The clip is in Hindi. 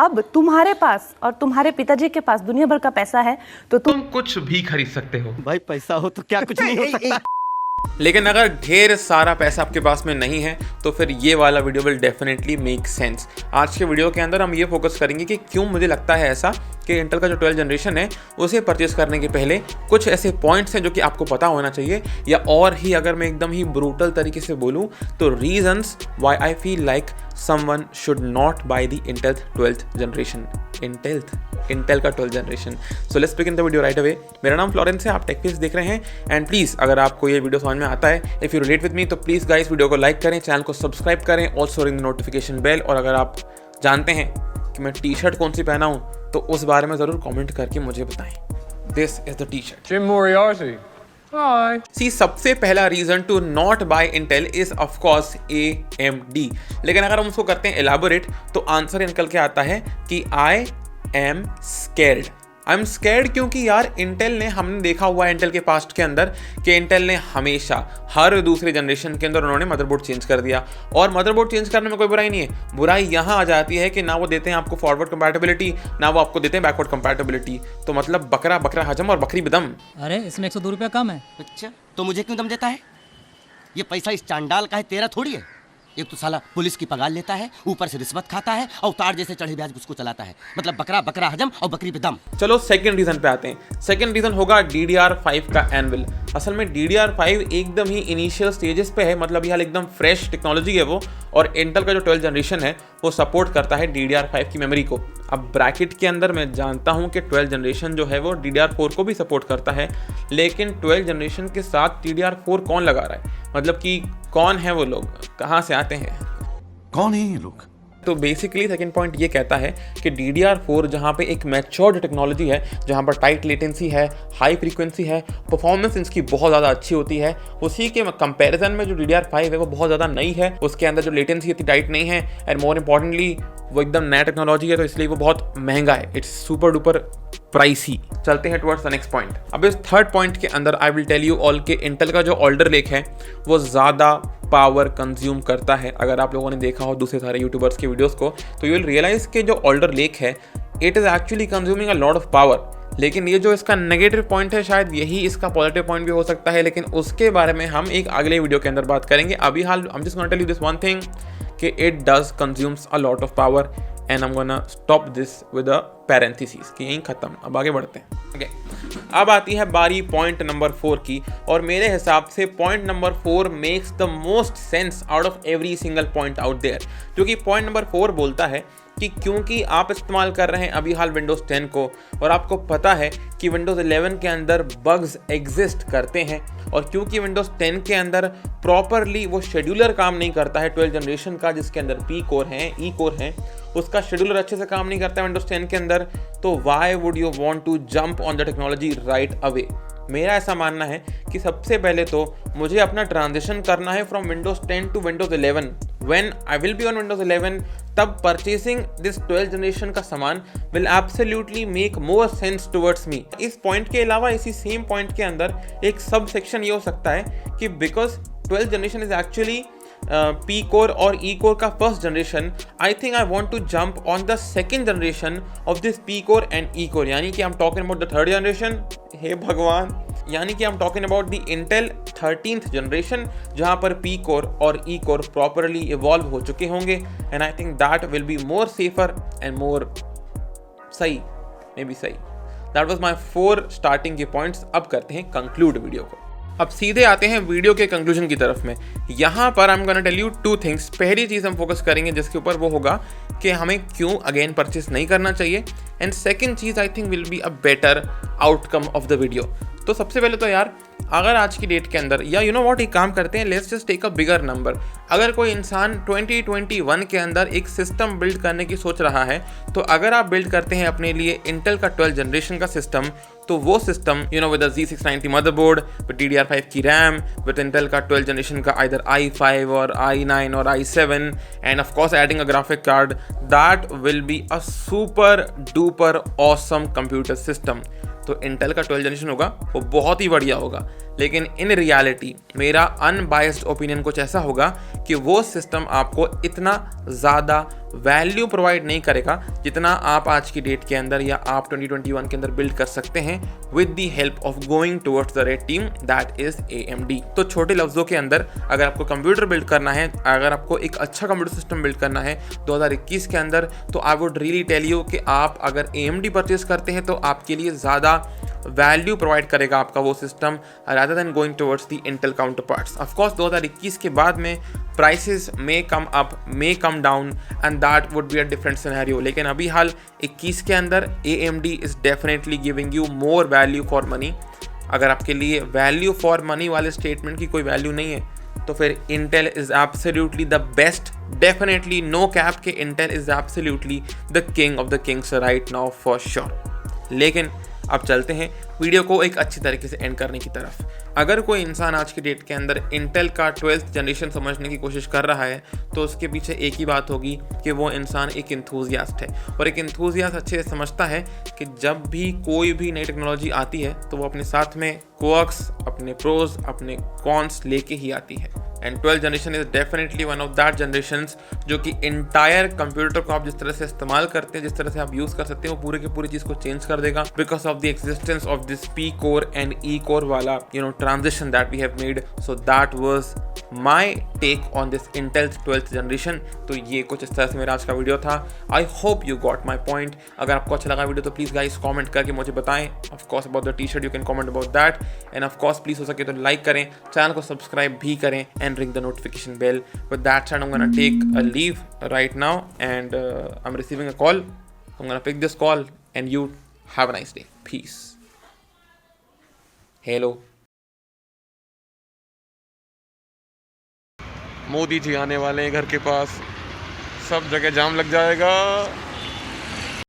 अब तुम्हारे पास और तुम्हारे पिताजी के पास दुनिया भर का पैसा है तो तुम कुछ भी खरीद सकते हो। भाई पैसा हो तो क्या कुछ नहीं हो सकता। लेकिन अगर ढेर सारा पैसा आपके पास में नहीं है तो फिर ये वाला video will definitely make sense. आज के वीडियो के अंदर हम ये फोकस करेंगे कि क्यों मुझे लगता है ऐसा कि इंटेल का जो 12th जनरेशन है उसे परचेस करने के पहले कुछ ऐसे पॉइंट्स हैं जो कि आपको पता होना चाहिए, या और ही अगर मैं एकदम ही ब्रूटल तरीके से बोलूँ तो reasons why I feel like someone should not by the Intel 12th generation. Intel का 12th generation. So let's begin the video right away. मेरा नाम फ्लोरेंस है, आप टेकफेस देख रहे हैं। एंड प्लीज़ अगर आपको ये वीडियो समझ में आता है, if you relate with me, तो प्लीज़ गाइस वीडियो को लाइक करें, चैनल को सब्सक्राइब करें, also ring the notification bell. और अगर आप जानते हैं कि मैं टी शर्ट कौन सी पहना हूँ तो उस बारे में ज़रूर कॉमेंट करके मुझे बताएं। This is the T shirt. Jim Moriarty. Hi. See सबसे पहला reason to not buy Intel is of course AMD। लेकिन अगर हम उसको करते हैं एलाबोरेट तो आंसर निकल के आता है कि आई एम स्कैर्ड क्योंकि यार इंटेल ने, हमने देखा हुआ है इंटेल के पास्ट के अंदर कि इंटेल ने हमेशा हर दूसरे जनरेशन के अंदर उन्होंने मदरबोर्ड चेंज कर दिया। और मदरबोर्ड चेंज करने में कोई बुराई नहीं है, बुराई यहाँ आ जाती है कि ना वो देते हैं आपको फॉरवर्ड कंपैटिबिलिटी, ना वो आपको देते हैं बैकवर्ड कंपैटिबिलिटी। तो मतलब बकरा बकरा हजम और बकरी बदम। अरे इसमें 102 रुपया कम है। अच्छा तो मुझे क्यों दम देता है? ये पैसा इस चांडाल का है, तेरा थोड़ी है। एक तो साला पुलिस की पगार लेता है, ऊपर से रिश्वत खाता है और तार जैसे चढ़े ब्याज उसको चलाता है। मतलब बकरा बकरा हजम और बकरी पे दम। चलो सेकंड रीजन पे आते हैं। सेकंड रीजन होगा DDR5 का एनविल। असल में DDR5 एकदम ही इनिशियल स्टेजेस पे है, मतलब ये हाल एकदम फ्रेश टेक्नोलॉजी है वो। और इंटेल का जो 12th जनरेशन है वो सपोर्ट करता है DDR5 की मेमोरी को। अब ब्रैकेट के अंदर मैं जानता हूँ कि 12th जनरेशन जो है वो DDR4 को भी सपोर्ट करता है, लेकिन 12th जनरेशन के साथ DDR4 कौन लगा रहा है? मतलब कि कौन है वो लोग, कहाँ से आते हैं, कौन है ये लोग? तो बेसिकली सेकंड पॉइंट ये कहता है कि DDR4 जहाँ पे एक मैच्योर्ड टेक्नोलॉजी है, जहाँ पर टाइट लेटेंसी है, हाई फ्रीक्वेंसी है, परफॉर्मेंस इसकी बहुत ज़्यादा अच्छी होती है, उसी के कंपैरिजन में जो DDR5 है वो बहुत ज़्यादा नई है, उसके अंदर जो लेटेंसी इतनी टाइट नहीं है, एंड मोर इंपॉर्टेंटली वो एकदम नया टेक्नोलॉजी है, तो इसलिए वो बहुत महंगा है। It's super duper pricey. चलते हैं टुवर्ड्स द नेक्स्ट पॉइंट। अब इस थर्ड पॉइंट के अंदर I will tell you all के इंटेल का जो ऑल्डर लेक है वो ज़्यादा पावर कंज्यूम करता है। अगर आप लोगों ने देखा हो दूसरे सारे यूट्यूबर्स के वीडियोस को तो यू विल रियलाइज कि जो ऑल्डर लेक है it is actually consuming a lot of power. लेकिन ये जो इसका नेगेटिव पॉइंट है शायद यही इसका पॉजिटिव पॉइंट भी हो सकता है, लेकिन उसके बारे में हम एक अगले वीडियो के अंदर बात करेंगे। अभी हाल I am just gonna tell you this one thing कि it does consumes a lot of power and I am gonna stop this with a parenthesis कि यहीं खत्म। अब आगे बढ़ते हैं। ओके, अब आती है बारी पॉइंट नंबर 4 की, और मेरे हिसाब से point number 4 makes the most sense out of every single point out there. क्योंकि पॉइंट नंबर 4 बोलता है कि क्योंकि आप इस्तेमाल कर रहे हैं अभी हाल विंडोज़ 10 को और आपको पता है कि विंडोज़ 11 के अंदर बग्स एग्जिस्ट करते हैं, और क्योंकि विंडोज़ 10 के अंदर प्रॉपरली वो शेड्यूलर काम नहीं करता है 12th जनरेशन का, जिसके अंदर P कोर हैं, E कोर हैं, उसका शेड्यूलर अच्छे से काम नहीं करता है विंडोज़ 10 के अंदर, तो why would you want to jump on the technology right away? मेरा ऐसा मानना है कि सबसे पहले तो मुझे अपना ट्रांजिशन करना है from Windows 10 to Windows 11। When I will be on Windows 11 तब परचेसिंग दिस 12th जनरेशन का सामान will absolutely make more sense towards me. इस पॉइंट के अलावा इसी सेम पॉइंट के अंदर एक सब सेक्शन ये हो सकता है कि because 12th generation is actually P core और E कोर का first generation, I think I want to jump on the second generation of this P core and E core, यानी कि I am talking about the third generation. हे भगवान, यानी कि I am talking about the Intel 13th generation, जहाँ पर P कोर और E कोर प्रॉपरली इवॉल्व हो चुके होंगे, and I think that will be more safer and more सही, मे बी सही। दैट वॉज माई 4 स्टार्टिंग के पॉइंट्स। अब करते हैं कंक्लूड वीडियो को। अब सीधे आते हैं वीडियो के कंक्लूजन की तरफ में। यहाँ पर I am gonna tell you 2 things. पहली चीज़ हम फोकस करेंगे जिसके ऊपर वो होगा कि हमें क्यों अगेन परचेस नहीं करना चाहिए, and second cheese I think will be a better outcome of the video. तो सबसे पहले तो यार अगर आज की डेट के अंदर, या यू नो व्हाट, एक काम करते हैं, let's just take a bigger number. अगर कोई इंसान 2021 के अंदर एक सिस्टम बिल्ड करने की सोच रहा है, तो अगर आप बिल्ड करते हैं अपने लिए इंटेल का 12th जनरेशन का सिस्टम, तो वो system you know with Z690 motherboard, with DDR5 की रैम, विद इंटेल का 12th जनरेशन का आइदर i5 और i9 और i7, end of course adding a graphic card, that will be a super duper awesome computer system. तो इंटेल का 12th जनरेशन होगा वो बहुत ही बढ़िया होगा। लेकिन इन रियलिटी मेरा अनबायस्ड ओपिनियन कुछ ऐसा होगा कि वो सिस्टम आपको इतना ज़्यादा वैल्यू प्रोवाइड नहीं करेगा जितना आप आज की डेट के अंदर या आप 2021 के अंदर बिल्ड कर सकते हैं with the help of going towards the red team that is AMD। तो छोटे लफ्ज़ों के अंदर अगर आपको कंप्यूटर बिल्ड करना है, अगर आपको एक अच्छा कंप्यूटर सिस्टम बिल्ड करना है 2021 के अंदर, तो I would really tell you कि आप अगर AMD परचेज करते हैं तो आपके लिए ज़्यादा वैल्यू प्रोवाइड करेगा आपका वो system rather than going towards the Intel counterparts. Of course 2021 के बाद में prices may come up, may come down and that would be a different scenario, लेकिन अभी हाल 21 के अंदर AMD is definitely giving you more value for money. अगर आपके लिए वैल्यू फॉर मनी वाले स्टेटमेंट की कोई वैल्यू नहीं है तो फिर Intel is absolutely the best, definitely no cap के Intel is absolutely the king of the Kings right now for sure. लेकिन अब चलते हैं वीडियो को एक अच्छी तरीके से एंड करने की तरफ। अगर कोई इंसान आज की डेट के अंदर इंटेल का 12th जनरेशन समझने की कोशिश कर रहा है तो उसके पीछे एक ही बात होगी कि वो इंसान एक इंथुजियास्ट है, और एक इंथुजियास्ट अच्छे से समझता है कि जब भी कोई भी नई टेक्नोलॉजी आती है तो वो अपने साथ में क्वर्क्स, अपने प्रोज, अपने कॉन्स लेके ही आती है। And 12th generation is definitely one of that generations जो कि इंटायर कंप्यूटर को आप जिस तरह से इस्तेमाल करते हैं, जिस तरह से आप यूज़ कर सकते हैं, वो पूरे की पूरी चीज़ को चेंज कर देगा because of the existence of this P core and E core वाला transition that we have made. So that was my take on this Intel's 12th generation. तो ये कुछ इस तरह से मेरा आज का वीडियो था। I hope you got my point. अगर आपको अच्छा लगा वीडियो तो प्लीज़ गाइस कॉमेंट करके मुझे बताएं। Of course about the T-shirt you can comment about that, and of course please हो सके तो लाइक करें, चैनल को सब्सक्राइब भी करें and ring the notification bell. With that said, I'm gonna take a leave right now, and I'm receiving a call. I'm gonna pick this call, and you have a nice day. Peace. Hello. Modi ji आने वाले हैं घर के पास, सब जगह जाम लग जाएगा।